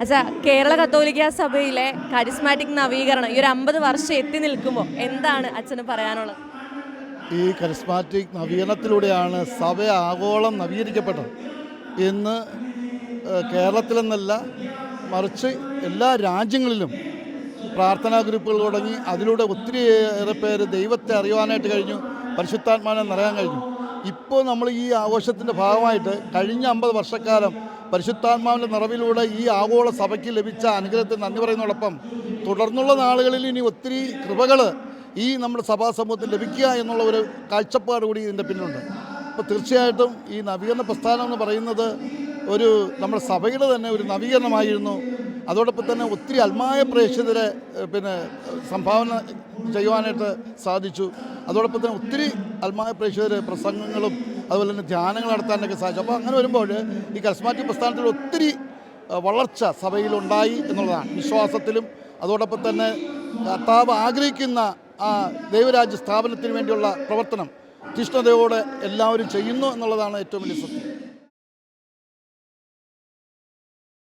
അച്ഛാ, കേരള കത്തോലിക്ക സഭയിലെ കരിസ്മാറ്റിക് നവീകരണം ഈ ഒരു 50 വർഷം എത്തി നിൽക്കുമ്പോൾ എന്താണ് അച്ഛന് പറയാനുള്ളത്? ഈ കരിസ്മാറ്റിക് നവീകരണത്തിലൂടെയാണ് സഭ ആഗോളം നവീകരിക്കപ്പെട്ടത്. ഇന്ന് കേരളത്തിലെന്നല്ല, മറിച്ച് എല്ലാ രാജ്യങ്ങളിലും പ്രാർത്ഥനാ ഗ്രൂപ്പുകൾ തുടങ്ങി അതിലൂടെ ഒത്തിരിയേറെ പേര് ദൈവത്തെ അറിയുവാനായിട്ട് കഴിഞ്ഞു, പരിശുദ്ധാത്മാവിനെ നിറയാൻ കഴിഞ്ഞു. ഇപ്പോൾ നമ്മൾ ഈ ആഘോഷത്തിൻ്റെ ഭാഗമായിട്ട് കഴിഞ്ഞ 50 വർഷക്കാലം പരിശുദ്ധാത്മാവിൻ്റെ നിറവിലൂടെ ഈ ആഗോള സഭയ്ക്ക് ലഭിച്ച അനുഗ്രഹത്തിന് നന്ദി പറയുന്നതോടൊപ്പം തുടർന്നുള്ള നാളുകളിൽ ഇനി ഒത്തിരി കൃപകൾ ഈ നമ്മുടെ സഭാ സമൂഹത്തിൽ ലഭിക്കുക എന്നുള്ള ഒരു കാഴ്ചപ്പാട് കൂടി ഇതിൻ്റെ പിന്നിലുണ്ട്. അപ്പോൾ തീർച്ചയായിട്ടും ഈ നവീകരണ പ്രസ്ഥാനം എന്ന് പറയുന്നത് നമ്മുടെ സഭയുടെ തന്നെ ഒരു നവീകരണമായിരുന്നു. അതോടൊപ്പം തന്നെ ഒത്തിരി അൽമായ പ്രേക്ഷിതരെ സംഭാവന ചെയ്യുവാനായിട്ട് സാധിച്ചു. അതോടൊപ്പം തന്നെ ഒത്തിരി അൽമായ പ്രേക്ഷിതർ പ്രസംഗങ്ങളും അതുപോലെ തന്നെ ധ്യാനങ്ങൾ നടത്താനൊക്കെ സാധിച്ചു. അപ്പോൾ അങ്ങനെ വരുമ്പോൾ ഈ കരിസ്മാറ്റിക് പ്രസ്ഥാനത്തിൽ ഒത്തിരി വളർച്ച സഭയിലുണ്ടായി എന്നുള്ളതാണ്. വിശ്വാസത്തിലും അതോടൊപ്പം തന്നെ കർത്താവ് ആഗ്രഹിക്കുന്ന ആ ദൈവരാജ്യ സ്ഥാപനത്തിന് വേണ്ടിയുള്ള പ്രവർത്തനം തീഷ്ണതയോടെ എല്ലാവരും ചെയ്യുന്നു എന്നുള്ളതാണ് ഏറ്റവും വലിയ സത്യം.